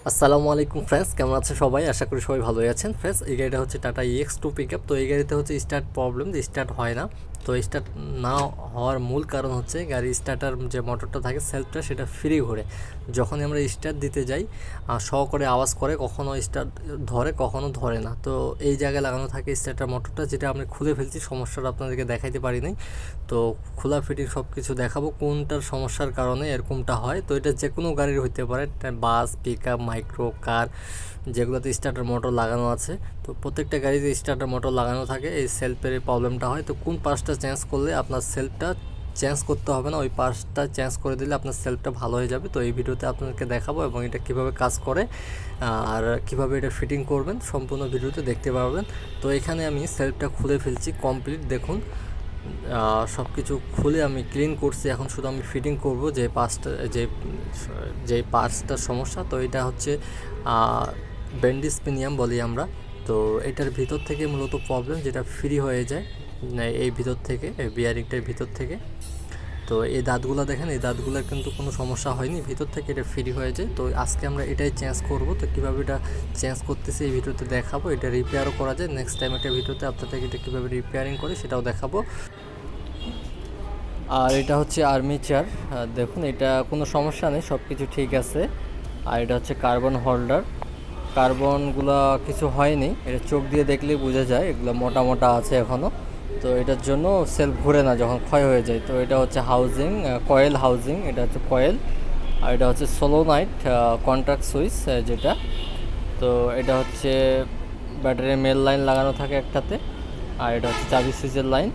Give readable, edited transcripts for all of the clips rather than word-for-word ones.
আসসালামু আলাইকুম ফ্রেন্ডস, কেমন আছেন সবাই? আশা করি সবাই ভালোই আছেন। ফ্রেন্ডস, এই গাড়িটা হচ্ছে টাটা EX2 পিকআপ। তো এই গাড়িতে হচ্ছে স্টার্ট প্রবলেম, যে স্টার্ট হয় না। তো স্টার্ট না হওয়ার মূল কারণ হচ্ছে গাড়ি স্টার্টার যে মোটরটা থাকে সেলফটা, সেটা ফ্রি ঘোরে। যখনই আমরা স্টার্ট দিতে যাই শো করে আওয়াজ করে, কখনো স্টার্ট ধরে কখনো ধরে না। তো এই জায়গায় লাগানো থাকে স্টার্টার মোটরটা, যেটা আমরা খুলে ফেলছি। সমস্যাটা আপনাদেরকে দেখাইতে পারি নাই। তো খোলা ফিটিং সব কিছু দেখাবো কোনটার সমস্যার কারণে এরকমটা হয়। তো এটা যে কোনো গাড়ির হইতে পারে, বাস, পিকআপ, মাইক্রো, কার, যেগুলোতে স্টার্টার মোটর লাগানো আছে। তো প্রত্যেকটা গাড়িতে স্টার্টার মোটর লাগানো থাকে, এই সেলফের এই প্রবলেমটা হয়। তো কোন পার্টসটা চেঞ্জ করলে আপনার সেলফটা চেঞ্জ করতে হবে না, ওই পার্টসটা চেঞ্জ করে দিলে আপনার সেলফটা ভালো হয়ে যাবে। তো এই ভিডিওতে আপনাদেরকে দেখাবো এবং এটা কিভাবে কাজ করে আর কিভাবে এটা ফিটিং করবেন সম্পূর্ণ ভিডিওতে দেখতে পারবেন। তো এখানে আমি সেলফটা খুলে ফেলছি কমপ্লিট, দেখুন। সব কিছু খুলে আমি ক্লিন করছি। এখন শুধু আমি ফিটিং করব যে পার্টসটার সমস্যা। তো এটা হচ্ছে ব্যান্ডিস পিনিয়াম বলি আমরা। তো এটার ভিতর থেকে মূলত প্রবলেম, যেটা ফ্রি হয়ে যায় এই ভিতর থেকে, এই বিয়ারিংটার ভিতর থেকে। তো এই দাঁতগুলো দেখেন, এই দাঁতগুলোর কিন্তু কোনো সমস্যা হয়নি, ভিতর থেকে এটা ফ্রি হয়ে যায়। তো আজকে আমরা এটাই চেঞ্জ করব। তো কীভাবে এটা চেঞ্জ করতেছি এই ভিডিওতে দেখাবো। এটা রিপেয়ারও করা যায়, নেক্সট টাইম একটা ভিডিওতে আপনাদেরকে এটা কীভাবে রিপেয়ারিং করে সেটাও দেখাবো। আর এটা হচ্ছে আর্মিচার, দেখুন এটা কোনো সমস্যা নেই, সব কিছু ঠিক আছে। আর এটা হচ্ছে কার্বন হোল্ডার, কার্বনগুলো কিছু হয়নি, এটা চোখ দিয়ে দেখলেই বোঝা যায়, এগুলো মোটা মোটা আছে এখনও। তো এটার জন্য সেলফ ঘুরে না যখন ক্ষয় হয়ে যায়। তো এটা হচ্ছে হাউজিং, কয়েল হাউজিং, এটা হচ্ছে কয়েল। আর এটা হচ্ছে সোলোনাইট কন্ট্যাক্ট সুইচ যেটা। তো এটা হচ্ছে ব্যাটারির মেল লাইন লাগানো থাকে একটাতে। আর এটা হচ্ছে চাবি সুইচের লাইন।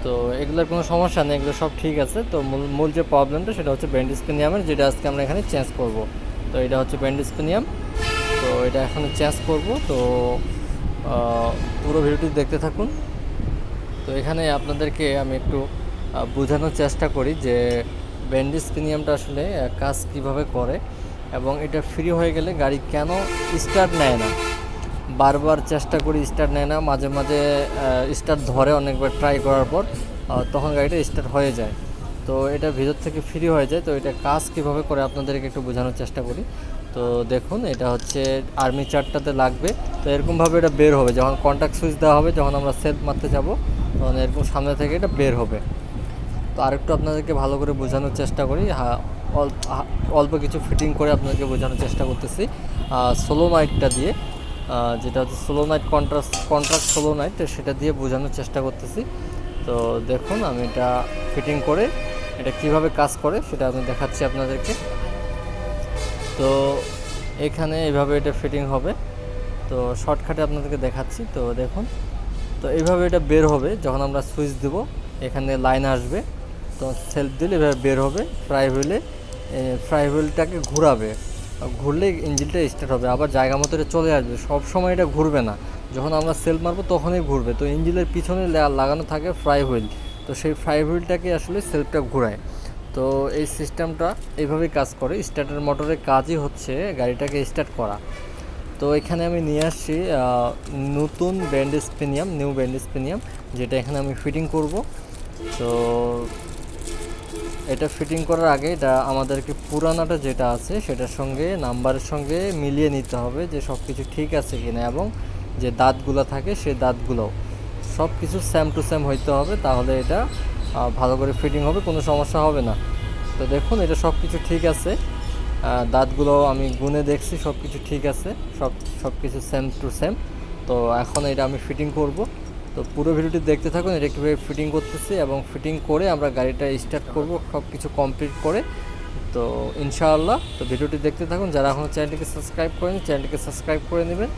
তো এগুলোর কোনো সমস্যা নেই, এগুলো সব ঠিক আছে। তো মূল যে প্রবলেমটা সেটা হচ্ছে ব্যান্ড স্পিনিয়ামের, যেটা আজকে আমরা এখানে চেঞ্জ করব। তো এটা হচ্ছে ব্যান্ড স্পিনিয়াম, তো এটা এখন চেঞ্জ করব। তো পুরো ভিডিওটি দেখতে থাকুন। তো এখানে আপনাদেরকে আমি একটু বোঝানোর চেষ্টা করি যে ব্যান্ড স্পিনিয়ামটা আসলে কাজ কিভাবে করে, এবং এটা ফ্রি হয়ে গেলে গাড়ি কেন স্টার্ট নেয় না। বারবার চেষ্টা করি, স্টার্ট নেয় না, মাঝে মাঝে স্টার্ট ধরে অনেকবার ট্রাই করার পর, তখন গাড়িটা স্টার্ট হয়ে যায়। তো এটা ভিতর থেকে ফ্রি হয়ে যায়। তো এটা কাজ কীভাবে করে আপনাদেরকে একটু বোঝানোর চেষ্টা করি। তো দেখুন, এটা হচ্ছে আর্মি চারটাতে লাগবে। তো এরকমভাবে এটা বের হবে, যখন কন্ট্যাক্ট সুইচ দেওয়া হবে, যখন আমরা সেলফ মারতে যাব, তখন এরকম সামনে থেকে এটা বের হবে। তো আরেকটু আপনাদেরকে ভালো করে বোঝানোর চেষ্টা করি। অল্প কিছু ফিটিং করে আপনাদেরকে বোঝানোর চেষ্টা করতেছি সোলোনাইটটা দিয়ে, যেটা হচ্ছে সোলোনাইট কন্ট্রাক্ট সোলোনাইট, সেটা দিয়ে বোঝানোর চেষ্টা করতেছি। তো দেখুন, আমি এটা ফিটিং করে এটা কিভাবে কাজ করে সেটা আমি দেখাচ্ছি আপনাদেরকে। তো এখানে এইভাবে এটা ফিটিং হবে। তো শর্টকাটে আপনাদেরকে দেখাচ্ছি। তো দেখুন, তো এইভাবে এটা বের হবে যখন আমরা সুইচ দেব, এখানে লাইন আসবে। তো সেলফ দিলে এভাবে বের হবে, ফ্রাই হুইলটাকে ঘোরাবে, ঘুরলে ইঞ্জিনটা স্টার্ট হবে, আবার জায়গা মতো এটা চলে আসবে। সব সময় এটা ঘুরবে না, যখন আমরা সেলফ মারবো তখনই ঘুরবে। তো ইঞ্জিনের পিছনে লাগানো থাকে ফ্রাই হুইল, তো সেই ফ্রাই হুইলটাকে আসলে সেলফটা ঘোরায়। তো এই সিস্টেমটা এইভাবেই কাজ করে। স্টার্টার মোটরের কাজই হচ্ছে গাড়িটাকে স্টার্ট করা। তো এখানে আমি নিয়ে আসছি নতুন নিউ ব্যান্ড স্পিনিয়াম, যেটা এখানে আমি ফিটিং করব। তো এটা ফিটিং করার আগে এটা আমাদেরকে পুরানাটা যেটা আছে সেটার সঙ্গে, নাম্বারের সঙ্গে মিলিয়ে নিতে হবে যে সব কিছু ঠিক আছে কিনা, এবং যে দাঁতগুলো থাকে সেই দাঁতগুলোও সব কিছু সেম টু সেম হইতে হবে, তাহলে এটা ভালো করে ফিটিং হবে, কোনো সমস্যা হবে না। তো দেখুন, এটা সব কিছু ঠিক আছে, দাঁতগুলো আমি গুনে দেখছি, সব কিছু ঠিক আছে, সব কিছু সেম টু সেম। তো এখন এটা আমি ফিটিং করব। তো পুরো ভিডিওটি দেখতে থাকুন, এটা কীভাবে ফিটিং করতেছি, এবং ফিটিং করে আমরা গাড়িটা স্টার্ট করব সব কিছু কমপ্লিট করে। তো ইনশাআল্লাহ, তো ভিডিওটি দেখতে থাকুন। যারা এখনও চ্যানেলটিকে সাবস্ক্রাইব করেনি, চ্যানেলটিকে সাবস্ক্রাইব করে নেবেন।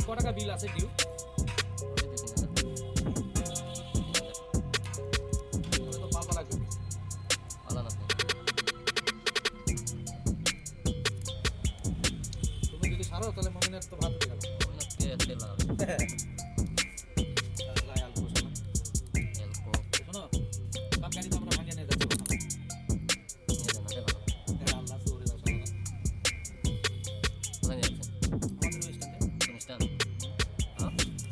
ক টাকা বিল আছে ডিউ? তো পাল্টা লাগবে। তুমি যদি সারো তাহলে মমিনের তো ভাত হয়ে গেল। শোনো, সব গাড়ি তো আমরা ভাঙিয়ে নিয়ে যাচ্ছি। আল্লাহ সরে দাও সারা। আমাদের ওই স্ট্যান্ডে।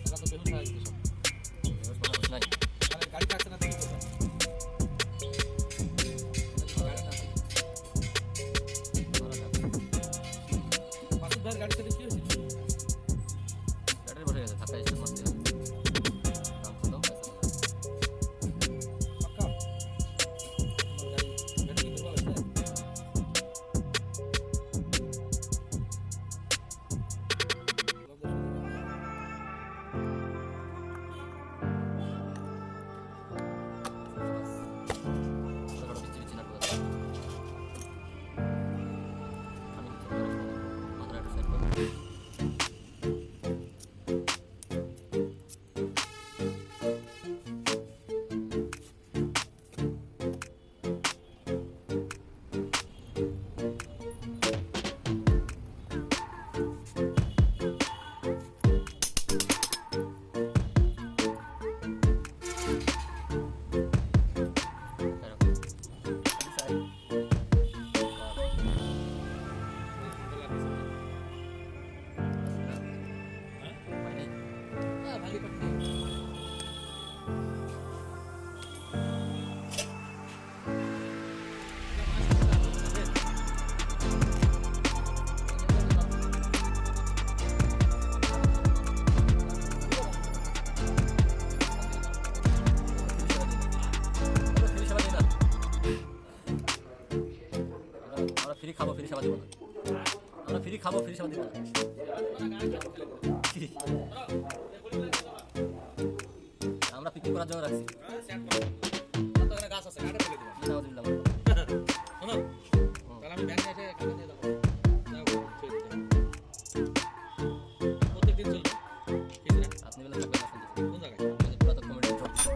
এরা তো বেহুশ হয়ে গেছে সব। আরে গাড়ি কাটছে না তো কি করবে? মাসুদ ভাইয়ের গাড়ির সাথে কি হয়েছিল? ব্যাটারি বসে গেছে, ধাক্কা স্টার্ট মারতে হবে। পাক্কা? তোমার গাড়ি ব্যাটারি দুর্বল আছে? ফ্রি খাবো, ফ্রি সেবা দিব না। আমরা ফ্রি খাবো, ফ্রি সেবা দিব না। আমরা পিকনিক করার জন্য রাখছি। গাছ আছে, কাটে ফেলে দেবো। নাউজুবিল্লাহ। শোনো, তাহলে আমি ব্যাংকে এসে কাটে দিয়ে দেবো। প্রত্যেকদিন চলবে। ঠিক আছে? আপনি বলে থাকবেন না শুনতেছি। কোন জায়গায়? পুরাতন কমেডি চলছে।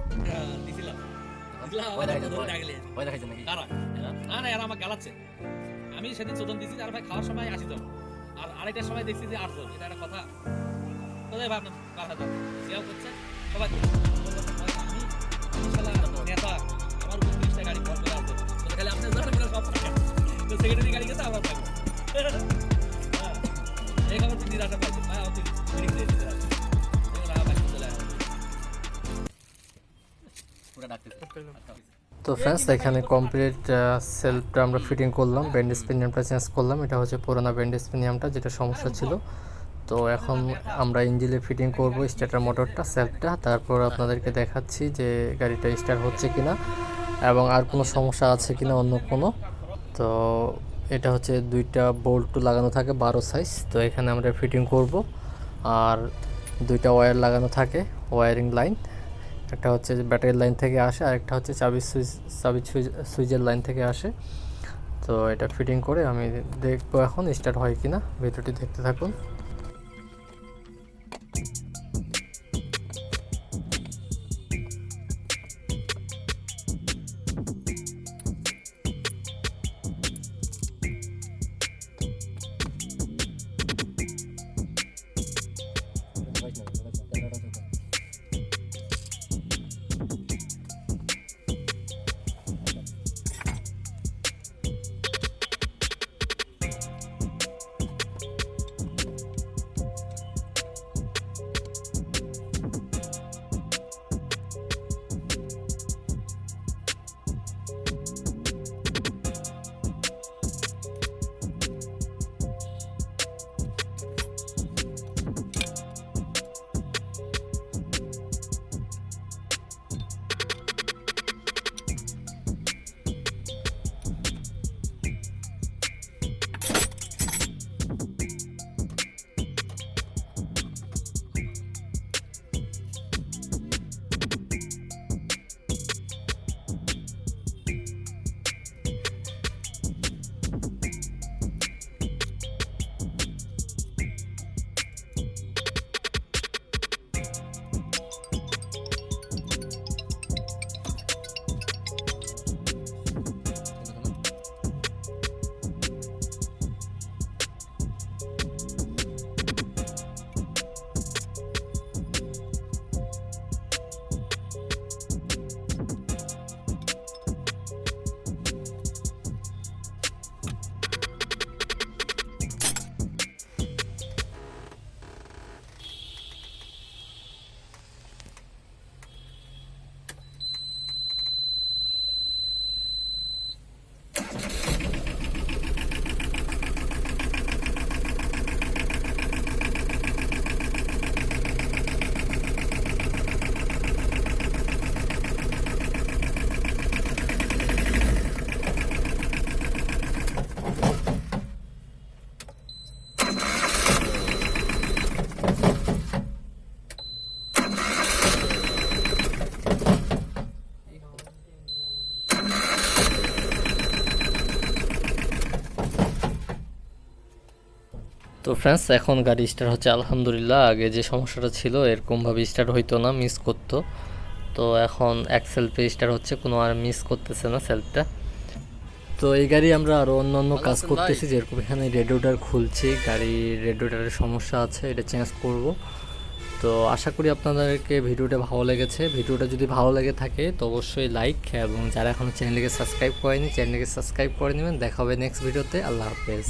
দিছিলাম। ভয় দেখাইছেন নাকি? কারা? না, এরা আমাকে গালাচ্ছে। আমি সেদিন 14 দিছি, আর ভাই খাওয়ার সময় 80 জন। আর আড়াইটার সময় দেখছি যে 8 জন। এটা একটা কথা। কোথায় ভাবলাম কার হাতে সেও করছে সবাই। আমি শালা নেতা, আমার 29টা গাড়ি ভর করে আসবে। তো খালি আপনি জানেন না সব থাকে। তো সেক্রেটারি গাড়ি গেছে আমার থাকবো। এই খবর তুই নিরাশা পাইছিস ভাই, তুই মিটিং দিয়েছিস চলে আসবে পুরো ডাকতেছে। তো ফ্রেন্ডস, এখানে কমপ্লিট সেলফটা আমরা ফিটিং করলাম, ব্যান্ডেজ পিনিয়ামটা চেঞ্জ করলাম। এটা হচ্ছে পুরোনো ব্যান্ডেজ পিনিয়ামটা, যেটা সমস্যা ছিল। তো এখন আমরা ইঞ্জিনে ফিটিং করব স্টার্টার মোটরটা, সেলফটা। তারপর আপনাদেরকে দেখাচ্ছি যে গাড়িটা স্টার্ট হচ্ছে কিনা এবং আর কোনো সমস্যা আছে কিনা অন্য কোনো। তো এটা হচ্ছে দুইটা বোল্ট লাগানো থাকে 12 সাইজ। তো এখানে আমরা ফিটিং করব। আর দুইটা ওয়্যার লাগানো থাকে, ওয়্যারিং লাইন। একটা হচ্ছে ব্যাটারির লাইন থেকে আসে, আর একটা হচ্ছে চাবি সুইচের লাইন থেকে আসে। তো এটা ফিটিং করে আমি দেখবো এখন স্টার্ট হয় কিনা। ভিডিওটি দেখতে থাকুন। তো ফ্রেন্ডস এখন গাড়ি স্টার্ট হচ্ছে আলহামদুলিল্লাহ। আগে যে সমস্যাটা ছিল এরকমভাবে স্টার্ট হইতো না, মিস করতো। তো এখন এক্সেল পে স্টার্ট হচ্ছে, কোনো আর মিস করতেছে না সেলফটা। তো এই গাড়ি আমরা আরও অন্য কাজ করতেছি, যেরকম এখানে রেডিওটার খুলছি, গাড়ির রেডিওটারের সমস্যা আছে, এটা চেঞ্জ করব। তো আশা করি আপনাদেরকে ভিডিওটা ভালো লেগেছে। ভিডিওটা যদি ভালো লেগে থাকে তো অবশ্যই লাইক, এবং যারা এখনও চ্যানেলটিকে সাবস্ক্রাইব করেনি চ্যানেলটিকে সাবস্ক্রাইব করে নেবেন। দেখা হবে নেক্সট ভিডিওতে। আল্লাহ হাফেজ।